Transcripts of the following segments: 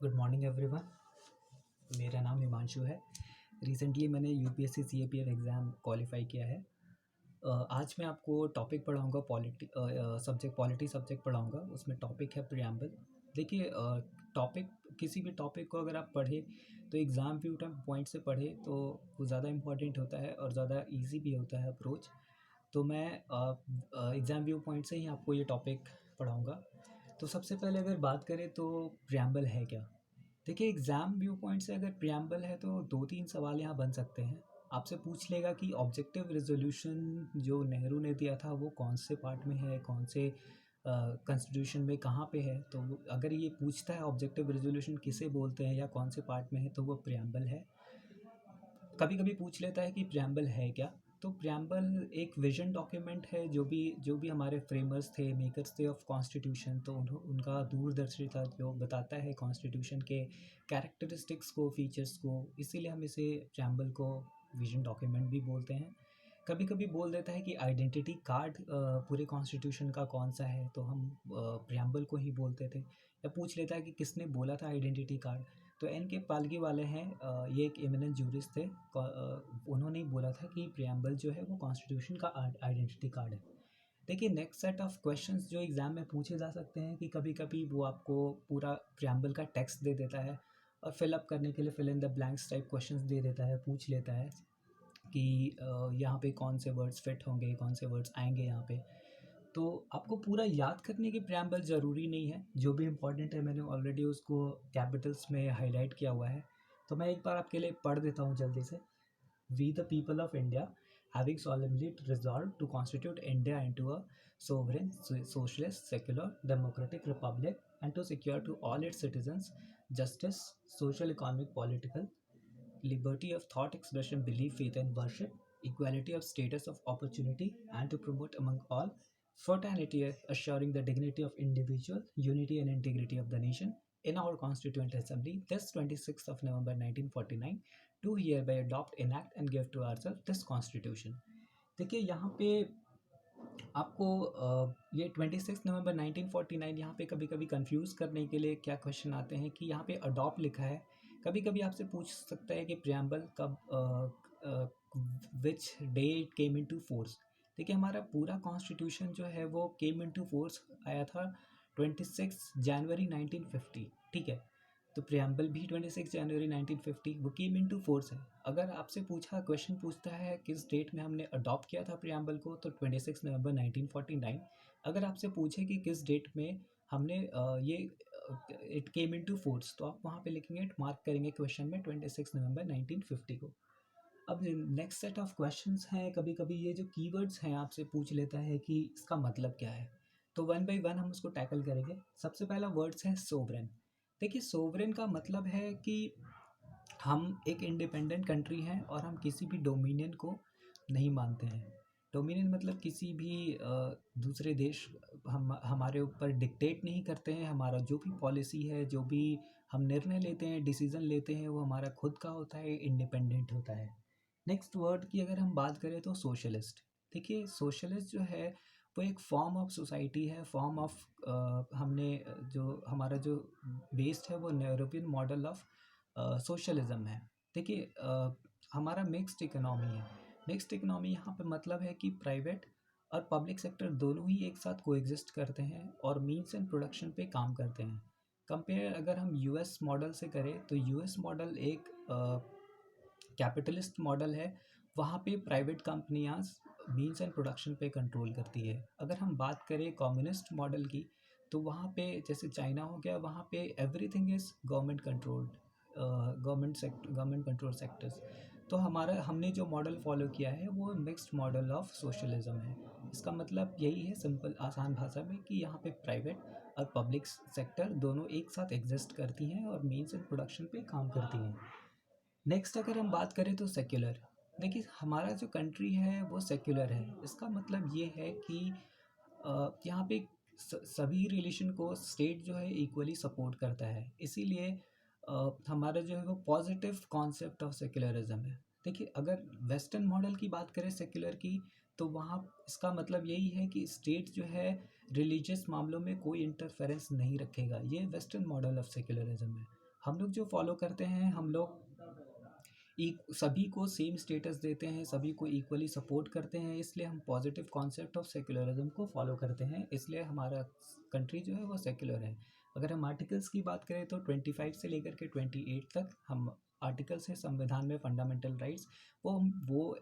Good morning everyone. मेरा नाम हिमांशु है। रिसेंटली मैंने यूपीएससी सीएपीएफ एग्ज़ाम क्वालिफाई किया है। आज मैं आपको टॉपिक पढ़ाऊँगा पॉलिटी सब्जेक्ट पढ़ाऊँगा। उसमें टॉपिक है प्रियम्बल। देखिए, टॉपिक किसी भी टॉपिक को अगर आप पढ़ें तो एग्ज़ाम व्यू पॉइंट से पढ़ें तो वो ज़्यादा इम्पोर्टेंट होता है और ज़्यादा ईजी भी होता है अप्रोच। तो मैं एग्ज़ाम व्यू पॉइंट से ही आपको ये टॉपिक पढ़ाऊँगा। तो सबसे पहले अगर बात करें तो प्रियम्बल है क्या? देखिए, एग्ज़ाम व्यू पॉइंट से अगर प्रियम्बल है तो 2-3 सवाल यहाँ बन सकते हैं। आपसे पूछ लेगा कि ऑब्जेक्टिव रेज़ोल्यूशन जो नेहरू ने दिया था वो कौन से पार्ट में है, कौन से कॉन्स्टिट्यूशन में कहाँ पे है। तो अगर ये पूछता है ऑब्जेक्टिव रेज़ोल्यूशन किसे बोलते हैं या कौन से पार्ट में है तो वो प्रियम्बल है। कभी कभी पूछ लेता है कि प्रियम्बल है क्या। तो प्रियम्बल एक विजन डॉक्यूमेंट है। जो भी हमारे फ्रेमर्स थे, मेकर्स थे ऑफ कॉन्स्टिट्यूशन, तो उनका दूरदर्शी था जो बताता है कॉन्स्टिट्यूशन के कैरेक्टरिस्टिक्स को, फीचर्स को। इसीलिए हम इसे प्रियम्बल को विजन डॉक्यूमेंट भी बोलते हैं। कभी कभी बोल देता है कि आइडेंटिटी कार्ड पूरे कॉन्स्टिट्यूशन का कौन सा है, तो हम प्रियम्बल को ही बोलते थे। या पूछ लेता है कि किसने बोला था आइडेंटिटी कार्ड, तो एन के पालगी वाले हैं, ये एक एमिनेंट जूरिस्ट थे। उन्होंने ही बोला था कि प्रियम्बल जो है वो कॉन्स्टिट्यूशन का आइडेंटिटी कार्ड है। देखिए, नेक्स्ट सेट ऑफ क्वेश्चंस जो एग्ज़ाम में पूछे जा सकते हैं कि कभी कभी वो आपको पूरा प्रियम्बल का टेक्स्ट दे देता है और फिलअप करने के लिए fill in the blanks type questions दे देता है, पूछ लेता है कि यहाँ पे कौन से वर्ड्स फिट होंगे, कौन से वर्ड्स आएंगे यहाँ पे। तो आपको पूरा याद करने की प्रियम्बल ज़रूरी नहीं है। जो भी इम्पोर्टेंट है मैंने ऑलरेडी उसको कैपिटल्स में हाईलाइट किया हुआ है। तो मैं एक बार आपके लिए पढ़ देता हूँ जल्दी से। We the people of India, having solemnly resolved to constitute India into a sovereign, socialist, secular, democratic republic, and to secure to all its citizens justice, social, economic, political, liberty of thought expression, belief, faith, and worship, equality of status of opportunity, and to promote among all fraternity, assuring the dignity of individual, unity and integrity of the nation. In our Constituent Assembly, this 26th of November 1949, do hereby adopt, enact, and give to ourselves this Constitution. देखिए, यहाँ पे आपको ये 26 नवंबर 1949 यहाँ पे कभी कभी confuse करने के लिए क्या क्वेश्चन आते हैं कि यहाँ पे अडॉप्ट लिखा है। कभी कभी आपसे पूछ सकता है कि प्रियम्बल कब, which day it came into force. देखिए, हमारा पूरा कॉन्स्टिट्यूशन जो है वो केम इनटू फोर्स आया था 26 जनवरी 1950। ठीक है, तो प्रियम्बल भी 26 जनवरी 1950 वो केम इनटू फोर्स है। अगर आपसे क्वेश्चन पूछता है किस डेट में हमने अडॉप्ट किया था प्रियम्बल को, तो 26 नवंबर 1949। अगर आपसे पूछे कि किस डेट में हमने ये इट केम इनटू फोर्स, तो आप वहाँ पे लिखेंगे, मार्क करेंगे क्वेश्चन में 26 नवंबर 1950 को। अब नेक्स्ट सेट ऑफ क्वेश्चंस हैं। कभी कभी ये जो कीवर्ड्स हैं आपसे पूछ लेता है कि इसका मतलब क्या है। तो वन बाय वन हम उसको टैकल करेंगे। सबसे पहला वर्ड्स है सोवरेन। देखिए, सोवरेन का मतलब है कि हम एक इंडिपेंडेंट कंट्री हैं और हम किसी भी डोमिनियन को नहीं मानते हैं। डोमिनियन मतलब किसी भी दूसरे देश हमारे ऊपर डिक्टेट नहीं करते हैं। हमारा जो भी पॉलिसी है, जो भी हम निर्णय लेते हैं, डिसीज़न लेते हैं, वो हमारा खुद का होता है, इंडिपेंडेंट होता है। नेक्स्ट वर्ड की अगर हम बात करें तो सोशलिस्ट। देखिए, सोशलिस्ट जो है वो एक फॉर्म ऑफ सोसाइटी है, फॉर्म ऑफ हमने जो हमारा जो बेस्ड है वो यूरोपियन मॉडल ऑफ सोशलिज्म है। देखिए, हमारा मिक्स्ड इकोनॉमी है। मिक्स्ड इकोनॉमी यहाँ पे मतलब है कि प्राइवेट और पब्लिक सेक्टर दोनों ही एक साथ कोएग्जिस्ट करते हैं और मीन्स एंड प्रोडक्शन पे काम करते हैं। कंपेयर अगर हम यूएस मॉडल से करें तो यूएस मॉडल एक कैपिटलिस्ट मॉडल है। वहाँ पे प्राइवेट कंपनियाँ मीन्स एंड प्रोडक्शन पे कंट्रोल करती है। अगर हम बात करें कम्युनिस्ट मॉडल की, तो वहाँ पे जैसे चाइना हो गया, वहाँ पे everything is government controlled, government control sectors. तो हमने जो मॉडल फॉलो किया है वो मिक्स्ड मॉडल ऑफ सोशलिज्म है। इसका मतलब यही है, सिंपल आसान भाषा में, कि यहाँ पे प्राइवेट और पब्लिक सेक्टर दोनों एक साथ एग्जिस्ट करती हैं और मीन्स एंड प्रोडक्शन पे काम करती हैं। नेक्स्ट अगर हम बात करें तो सेक्युलर। देखिए, हमारा जो कंट्री है वो सेक्युलर है। इसका मतलब ये है कि यहाँ पे सभी रिलीजन को स्टेट जो है इक्वली सपोर्ट करता है। इसीलिए हमारा जो है वो पॉजिटिव कॉन्सेप्ट ऑफ सेक्युलरिज्म है। देखिए, अगर वेस्टर्न मॉडल की बात करें सेक्युलर की, तो वहाँ इसका मतलब यही है कि स्टेट जो है रिलीजियस मामलों में कोई इंटरफेरेंस नहीं रखेगा। ये वेस्टर्न मॉडल ऑफ सेक्युलरिज्म है। हम लोग जो फॉलो करते हैं, हम लोग सभी को सेम स्टेटस देते हैं, सभी को इक्वली सपोर्ट करते हैं, इसलिए हम पॉजिटिव कॉन्सेप्ट ऑफ सेक्युलरिज्म को फॉलो करते हैं, इसलिए हमारा कंट्री जो है वो सेक्युलर है। अगर हम आर्टिकल्स की बात करें तो 25 से लेकर के 28 तक हम आर्टिकल्स है संविधान में फंडामेंटल राइट्स, वो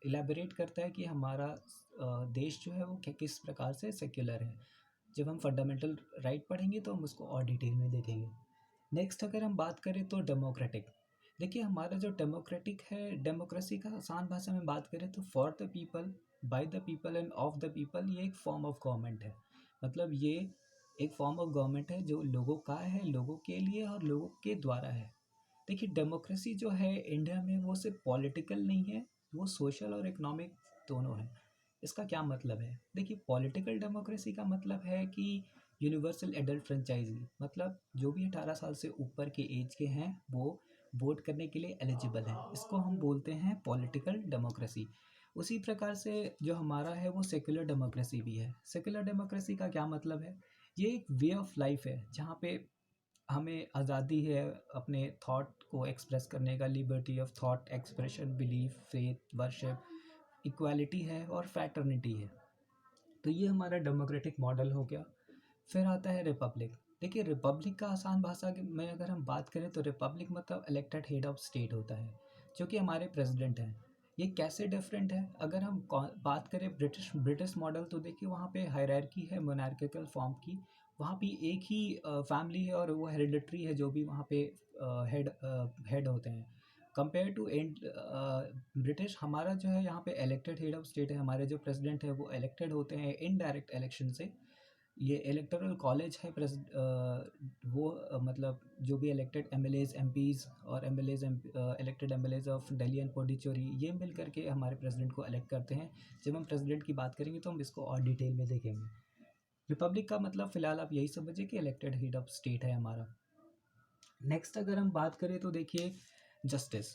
इलेबोरेट करता है कि हमारा देश जो है वो किस प्रकार से सेक्युलर है। जब हम फंडामेंटल राइट पढ़ेंगे तो हम उसको और डिटेल में देखेंगे। नेक्स्ट अगर हम बात करें तो डेमोक्रेटिक, देखिए हमारा जो डेमोक्रेटिक है, डेमोक्रेसी का आसान भाषा में बात करें तो for the people, by the people end of the people, ये एक फॉर्म ऑफ गवर्नमेंट है। मतलब ये एक फॉर्म ऑफ गवर्नमेंट है जो लोगों का है, लोगों के लिए और लोगों के द्वारा है। देखिए डेमोक्रेसी जो है इंडिया में वो सिर्फ पॉलिटिकल नहीं है, वो सोशल और इकोनॉमिक दोनों है। इसका क्या मतलब है? देखिए पॉलिटिकल डेमोक्रेसी का मतलब है कि यूनिवर्सल एडल्ट फ्रेंचाइजी, मतलब जो भी 18 साल से ऊपर के एज के हैं वो वोट करने के लिए एलिजिबल हैं, इसको हम बोलते हैं पॉलिटिकल डेमोक्रेसी। उसी प्रकार से जो हमारा है वो सेक्युलर डेमोक्रेसी भी है। सेक्युलर डेमोक्रेसी का क्या मतलब है? ये एक वे ऑफ लाइफ है जहाँ पे हमें आज़ादी है अपने थॉट को एक्सप्रेस करने का, liberty of thought expression, belief, faith, worship, equality है और फ्रैटर्निटी है। तो ये हमारा डेमोक्रेटिक मॉडल हो गया। फिर आता है रिपब्लिक। देखिए रिपब्लिक का आसान भाषा में अगर हम बात करें तो रिपब्लिक मतलब इलेक्टेड हेड ऑफ स्टेट होता है, जो कि हमारे प्रेसिडेंट हैं। ये कैसे डिफरेंट है? अगर हम बात करें ब्रिटिश मॉडल, तो देखिए वहाँ पे हायरार्की है मोनार्किकल फॉर्म की, वहाँ पे एक ही फैमिली है और वो हेरिडिटरी है, जो भी वहाँ पे हेड होते हैं। कंपेयर टू ब्रिटिश, हमारा जो है यहाँ पे इलेक्टेड हेड ऑफ स्टेट है, हमारे जो प्रेसिडेंट है वो इलेक्टेड होते हैं इनडायरेक्ट इलेक्शन से। ये इलेक्टोरल कॉलेज है मतलब जो भी इलेक्टेड एमएलएज, एमपीज और MLAs, elected MLAs of Delhi and Puducherry, ये मिल करके हमारे प्रेसिडेंट को इलेक्ट करते हैं। जब हम प्रेसिडेंट की बात करेंगे तो हम इसको और डिटेल में देखेंगे। रिपब्लिक का मतलब फ़िलहाल आप यही समझिए कि इलेक्टेड हेड ऑफ स्टेट है हमारा। नेक्स्ट अगर हम बात करें तो देखिए जस्टिस।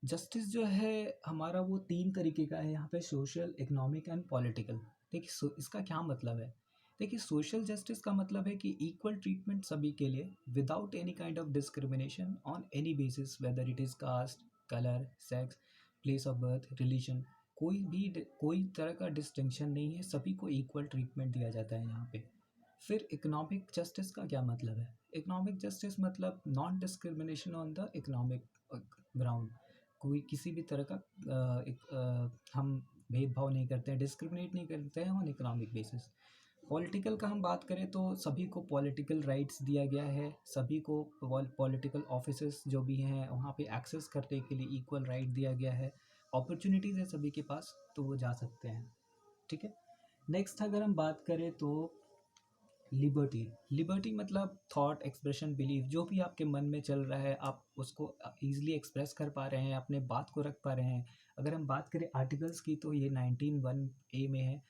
जस्टिस जो है हमारा वो 3 तरीके का है यहाँ पे, सोशल, इकोनॉमिक एंड पॉलिटिकल। देखिए इसका क्या मतलब है? देखिए सोशल जस्टिस का मतलब है कि इक्वल ट्रीटमेंट सभी के लिए without any kind of discrimination on any basis, whether it is caste, colour, sex, place of birth, religion, कोई तरह का डिस्टिंक्शन नहीं है, सभी को इक्वल ट्रीटमेंट दिया जाता है यहाँ पे। फिर इकोनॉमिक जस्टिस का क्या मतलब है? इकोनॉमिक जस्टिस मतलब non discrimination on the economic ground, कोई किसी भी तरह का हम भेदभाव नहीं करते हैं, डिस्क्रिमिनेट नहीं करते हैं ऑन इकोनॉमिक बेसिस। पॉलिटिकल का हम बात करें तो सभी को पॉलिटिकल राइट्स दिया गया है, सभी को पॉलिटिकल ऑफिसेस जो भी हैं वहाँ पे एक्सेस करने के लिए इक्वल राइट दिया गया है, अपॉर्चुनिटीज़ है सभी के पास, तो वो जा सकते हैं। ठीक है। नेक्स्ट अगर हम बात करें तो लिबर्टी। लिबर्टी मतलब थॉट एक्सप्रेशन, बिलीफ, जो भी आपके मन में चल रहा है आप उसको ईजिली एक्सप्रेस कर पा रहे हैं, अपने बात को रख पा रहे हैं। अगर हम बात करें आर्टिकल्स की तो ये 19(1)(a) में है,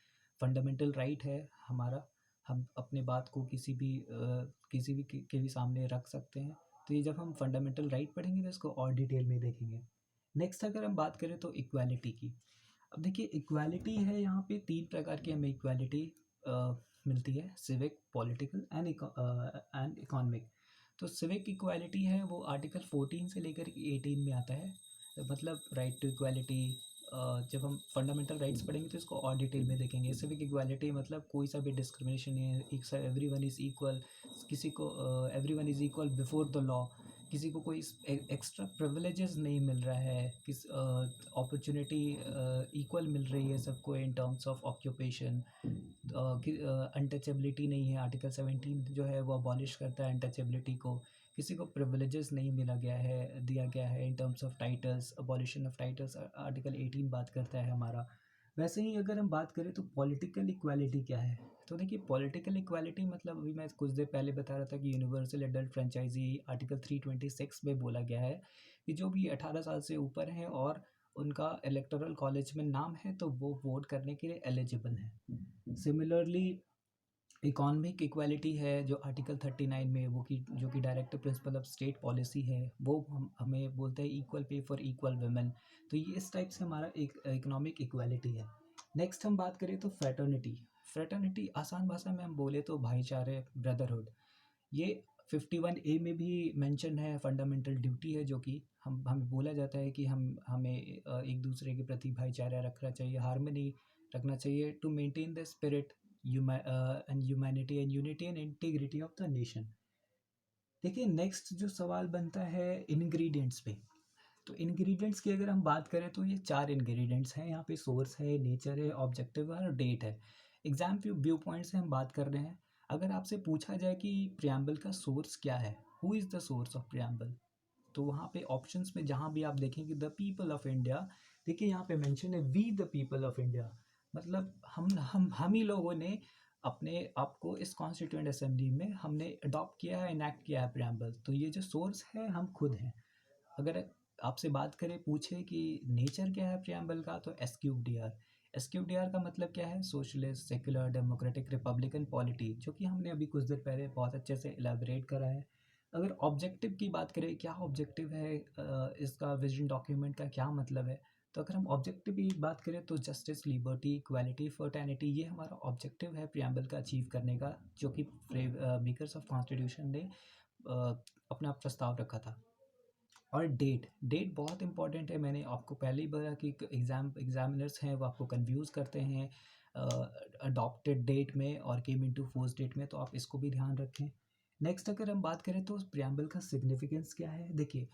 फंडामेंटल राइट है हमारा, हम अपने बात को किसी भी के भी सामने रख सकते हैं। तो ये जब हम फंडामेंटल राइट पढ़ेंगे तो इसको और डिटेल में देखेंगे। नेक्स्ट अगर हम बात करें तो इक्वालिटी की। अब देखिए इक्वालिटी है यहाँ पे 3 प्रकार की हमें इक्वालिटी मिलती है, सिविक, पॉलिटिकल एंड इकोनॉमिक। तो सिविक इक्वालिटी है वो आर्टिकल 14 से लेकर 18 में आता है, मतलब राइट टू इक्वालिटी। जब हम फंडामेंटल राइट्स पढ़ेंगे तो इसको और डिटेल में देखेंगे। सिविक इक्वालिटी मतलब कोई सा भी डिस्क्रिमिनेशन नहीं है, एवरीवन इज़ इक्वल, किसी को everyone is equal before the law, किसी को कोई एक्स्ट्रा प्रिविलेजेस नहीं मिल रहा है, किस अपॉर्चुनिटी इक्वल मिल रही है सबको in terms of occupation. Untouchability नहीं है, आर्टिकल 17 जो है वो अबॉलिश करता है अनटचेबिलिटी को, किसी को प्रिविलेजेस नहीं दिया गया है in terms of titles, abolition of titles article 18 बात करता है हमारा। वैसे ही अगर हम बात करें तो पॉलिटिकल इक्वालिटी क्या है? तो देखिए पॉलिटिकल इक्वालिटी मतलब अभी मैं कुछ देर पहले बता रहा था कि यूनिवर्सल एडल्ट फ्रेंचाइजी आर्टिकल 326 में बोला गया है कि जो भी 18 साल से ऊपर हैं और उनका इलेक्टोरल कॉलेज में नाम है तो वो वोट करने के लिए एलिजिबल हैं। सिमिलरली इकोनॉमिक इक्वालिटी है जो आर्टिकल 39 में वो की जो कि directive principle of state policy है, वो हमें बोलते हैं equal pay for equal women. तो ये इस टाइप से हमारा एक इकोनॉमिक इक्वालिटी है। नेक्स्ट हम बात करें तो फ्रेटर्निटी। फ्रेटर्निटी आसान भाषा में हम बोले तो भाईचारे, ब्रदरहुड। ये 51 ए में भी मेंशन है फंडामेंटल ड्यूटी है, जो कि हमें बोला जाता है कि हमें एक दूसरे के प्रति भाईचारा रखना चाहिए, हार्मनी रखना चाहिए, to maintain the spirit and humanity and unity and integrity of the nation. देखिए नेक्स्ट जो सवाल बनता है इंग्रेडिएंट्स पे। तो इंग्रेडिएंट्स की अगर हम बात करें तो ये 4 इंग्रेडिएंट्स हैं यहाँ पे, सोर्स है, नेचर है, ऑब्जेक्टिव है और डेट है। एग्जाम व्यू पॉइंट से हम बात कर रहे हैं। अगर आपसे पूछा जाए कि प्रियम्बल का सोर्स क्या है, who is the source of preamble, तो वहाँ पे ऑप्शंस में जहाँ भी आप देखेंगे द पीपल ऑफ इंडिया, देखिए यहाँ पे मेंशन है we the people of India, मतलब हम ही लोगों ने अपने आप को इस कॉन्स्टिट्यूएंट असेंबली में हमने अडॉप्ट किया है, इनैक्ट किया है प्रियम्बल। तो ये जो सोर्स है हम खुद हैं। अगर आपसे बात करें, पूछे कि नेचर क्या है प्रियम्बल का, तो एसक्यूबीआर। एसक्यूबीआर का मतलब क्या है, socialist secular democratic Republican polity, जो कि हमने अभी कुछ देर पहले बहुत अच्छे से इलेबोरेट करा है। अगर ऑब्जेक्टिव की बात करें, क्या ऑब्जेक्टिव है, इसका विजन डॉक्यूमेंट का क्या मतलब है, तो अगर हम ऑब्जेक्टिव की बात करें तो जस्टिस, लिबर्टी, इक्वालिटी, फर्टर्निटी, ये हमारा ऑब्जेक्टिव है प्रियम्बल का अचीव करने का, जो कि मेकर्स ऑफ कॉन्स्टिट्यूशन ने अपना प्रस्ताव रखा था। और डेट बहुत इंपॉर्टेंट है। मैंने आपको पहले ही बोला कि एग्जामिनर्स हैं वो आपको कंफ्यूज करते हैं अडॉप्टेड डेट में और केम इनटू फोर्स डेट में, तो आप इसको भी ध्यान रखें। नेक्स्ट अगर हम बात करें तो प्रियम्बल का सिग्निफिकेंस क्या है। देखिए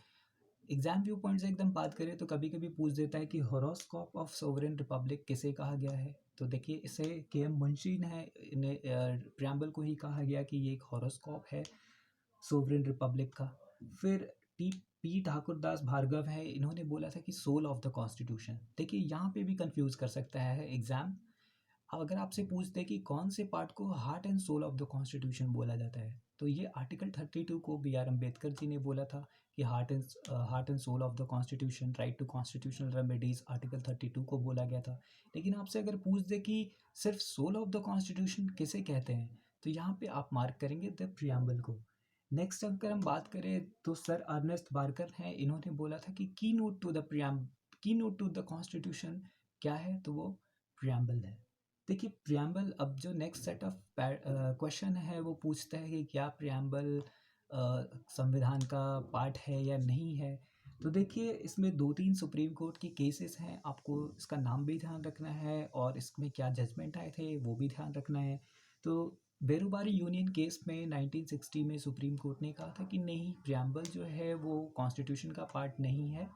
एग्जाम व्यू पॉइंट से एकदम बात करें तो कभी कभी पूछ देता है कि हॉरोस्कोप ऑफ सोवरेन रिपब्लिक किसे कहा गया है, तो देखिए इसे के.एम. मुंशी ने प्रियम्बल को ही कहा गया कि ये एक हॉरोस्कोप है सोवरेन रिपब्लिक का। फिर टी पी ठाकुरदास भार्गव है, इन्होंने बोला था कि सोल ऑफ द कॉन्स्टिट्यूशन। देखिए यहाँ पे भी कंफ्यूज कर सकता है एग्जाम। अगर आपसे पूछते कि कौन से पार्ट को heart and soul of the constitution बोला जाता है, तो ये आर्टिकल 32 को बी आर अम्बेडकर जी ने बोला था कि heart and soul of the constitution, right to constitutional remedies, article 32 को बोला गया था। लेकिन आपसे अगर पूछ दे कि सिर्फ सोल ऑफ द कॉन्स्टिट्यूशन किसे कहते हैं, तो यहाँ पे आप मार्क करेंगे द प्रियम्बल को। नेक्स्ट अगर हम बात करें तो सर अर्नेस्ट बार्कर हैं, इन्होंने बोला था कि की नोट टू द कॉन्स्टिट्यूशन क्या है, तो वो प्रियम्बल है। देखिए प्रियम्बल, अब जो नेक्स्ट सेट ऑफ क्वेश्चन है वो पूछता है कि क्या प्रियम्बल संविधान का पार्ट है या नहीं है। तो देखिए इसमें 2-3 सुप्रीम कोर्ट की केसेस हैं, आपको इसका नाम भी ध्यान रखना है और इसमें क्या जजमेंट आए थे वो भी ध्यान रखना है। तो बेरुबारी यूनियन केस में 1960 में सुप्रीम कोर्ट ने कहा था कि नहीं, प्रियम्बल जो है वो कॉन्स्टिट्यूशन का पार्ट नहीं है,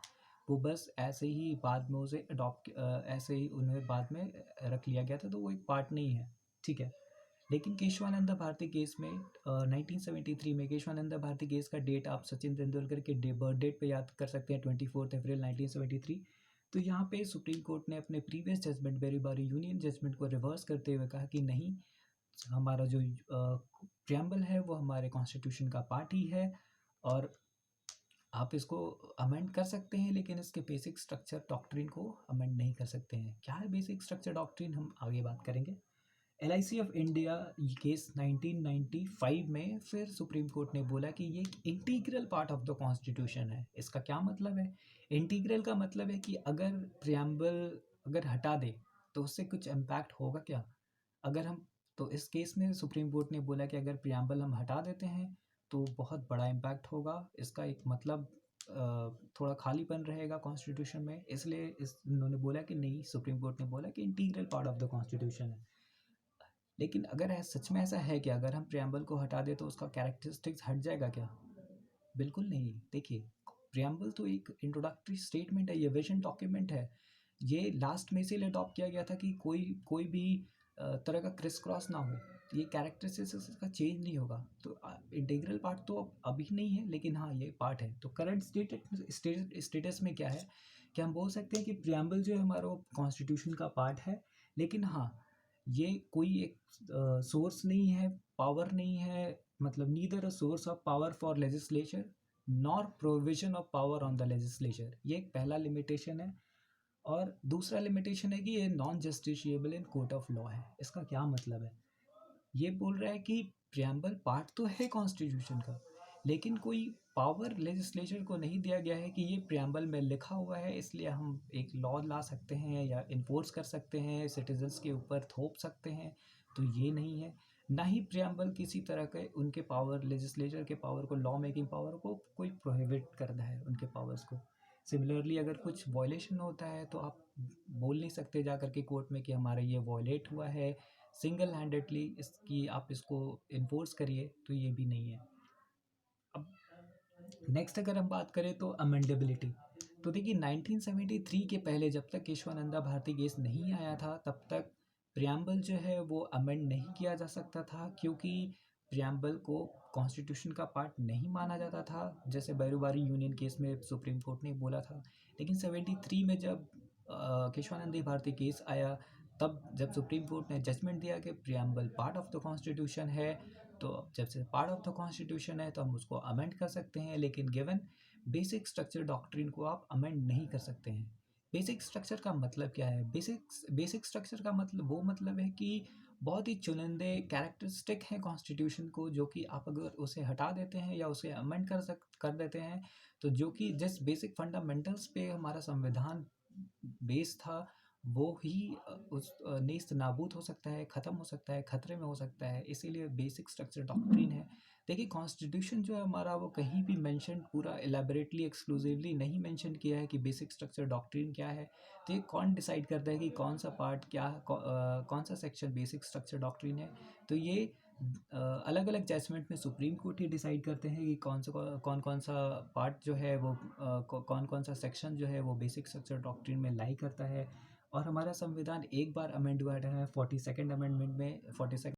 वो बस ऐसे ही बाद में उसे ऐसे ही उन्हें बाद में रख लिया गया था, तो वो एक पार्ट नहीं है, ठीक है। लेकिन केशवानंद भारती केस में 1973 में केशवानंद भारती केस का डेट आप सचिन तेंदुलकर के बर्थ डेट पे याद कर सकते हैं, 24 अप्रैल 1973। तो यहाँ पे सुप्रीम कोर्ट ने अपने प्रीवियस जजमेंट, बेरीबारी यूनियन जजमेंट को रिवर्स करते हुए कहा कि नहीं, हमारा जो प्रियम्बल है वो हमारे कॉन्स्टिट्यूशन का पार्ट ही है और आप इसको अमेंड कर सकते हैं, लेकिन इसके बेसिक स्ट्रक्चर डॉक्ट्रिन को अमेंड नहीं कर सकते हैं। क्या है बेसिक स्ट्रक्चर डॉक्ट्रिन, हम आगे बात करेंगे। LIC ऑफ इंडिया केस 1995 में फिर सुप्रीम कोर्ट ने बोला कि ये एक integral part of the constitution है। इसका क्या मतलब है, इंटीग्रल का मतलब है कि अगर प्रियम्बल अगर हटा दे तो उससे कुछ इम्पैक्ट होगा क्या। अगर हम, तो इस केस में सुप्रीम कोर्ट ने बोला कि अगर प्रियम्बल हम हटा देते हैं तो बहुत बड़ा इम्पैक्ट होगा, इसका एक मतलब थोड़ा खालीपन रहेगा कॉन्स्टिट्यूशन में, इसलिए उन्होंने बोला कि नहीं, सुप्रीम कोर्ट ने बोला कि integral part of the constitution है। लेकिन अगर सच में ऐसा है कि अगर हम प्रियम्बल को हटा दें तो उसका कैरेक्टरिस्टिक्स हट जाएगा क्या, बिल्कुल नहीं। देखिए प्रियम्बल तो एक इंट्रोडक्टरी स्टेटमेंट है, ये विजन डॉक्यूमेंट है, ये लास्ट में से अडॉप्ट किया गया था कि कोई कोई भी तरह का क्रिस क्रॉस ना हो, तो ये कैरेक्टरिस्टिक्स का चेंज नहीं होगा। तो इंटीग्रल पार्ट तो अभी नहीं है, लेकिन हाँ ये पार्ट है। तो करंट स्टेटस में क्या है कि हम बोल सकते हैं कि प्रियम्बल जो है हमारा कॉन्स्टिट्यूशन का पार्ट है, लेकिन हाँ ये कोई एक सोर्स नहीं है, पावर नहीं है, मतलब neither a source of power for legislature nor provision of power on the legislature, ये एक पहला लिमिटेशन है। और दूसरा लिमिटेशन है कि ये non justiciable in court of law है। इसका क्या मतलब है, ये बोल रहा है कि प्रियम्बल पार्ट तो है कॉन्स्टिट्यूशन का, लेकिन कोई पावर लेजिस्लेचर को नहीं दिया गया है कि ये प्रियम्बल में लिखा हुआ है इसलिए हम एक लॉ ला सकते हैं या इन्फोर्स कर सकते हैं, सिटीजन्स के ऊपर थोप सकते हैं, तो ये नहीं है। ना ही प्रियम्बल किसी तरह के उनके पावर, लेजिस्लेचर के पावर को, लॉ मेकिंग पावर को कोई प्रोहिबिट करता है उनके पावर्स को। सिमिलरली अगर कुछ वायलेशन होता है तो आप बोल नहीं सकते जा कर के कोर्ट में कि हमारा ये वायलेट हुआ है, सिंगल हैंडेडली इसकी आप इसको इन्फोर्स करिए, तो ये भी नहीं है। अब नेक्स्ट अगर हम बात करें तो अमेंडेबिलिटी, तो देखिए 1973 के पहले जब तक केशवानंदा भारती केस नहीं आया था तब तक प्रियम्बल जो है वो अमेंड नहीं किया जा सकता था, क्योंकि प्रियम्बल को कॉन्स्टिट्यूशन का पार्ट नहीं माना जाता था, जैसे बैरूबारी यूनियन केस में सुप्रीम कोर्ट ने बोला था। लेकिन 73 में जब केशवानंद भारती केस आया, तब जब सुप्रीम कोर्ट ने जजमेंट दिया कि preamble part of the constitution है, तो जब से पार्ट ऑफ द कॉन्स्टिट्यूशन है तो हम उसको अमेंड कर सकते हैं, लेकिन गिवन बेसिक स्ट्रक्चर डॉक्ट्रिन को आप अमेंड नहीं कर सकते हैं। बेसिक स्ट्रक्चर का मतलब क्या है? बेसिक स्ट्रक्चर का मतलब वो मतलब है कि बहुत ही चुनिंदे कैरेक्टरिस्टिक हैं कॉन्स्टिट्यूशन को, जो कि आप अगर उसे हटा देते हैं या उसे अमेंड कर देते हैं, तो जो कि जिस बेसिक फंडामेंटल्स पे हमारा संविधान बेस था, वो ही उस नेस्त नाबूद हो सकता है, ख़त्म हो सकता है, खतरे में हो सकता है। इसीलिए बेसिक स्ट्रक्चर डॉक्ट्रिन है। देखिए कॉन्स्टिट्यूशन जो है हमारा, वो कहीं भी मेंशन पूरा एलैबोरेटली एक्सक्लूसिवली नहीं मेंशन किया है कि बेसिक स्ट्रक्चर डॉक्ट्रिन क्या है। तो ये कौन डिसाइड करता है कि कौन सा पार्ट क्या, कौन सा सेक्शन बेसिक स्ट्रक्चर डॉक्ट्रिन है? तो ये अलग अलग जजमेंट में सुप्रीम कोर्ट ही डिसाइड करते हैं कि कौन कौन सा पार्ट जो है वो कौन कौन सा सेक्शन जो है वो बेसिक स्ट्रक्चर डॉक्ट्रिन में लाई करता है। और हमारा संविधान एक बार अमेंड हुआ है 42nd अमेंडमेंट में, 42nd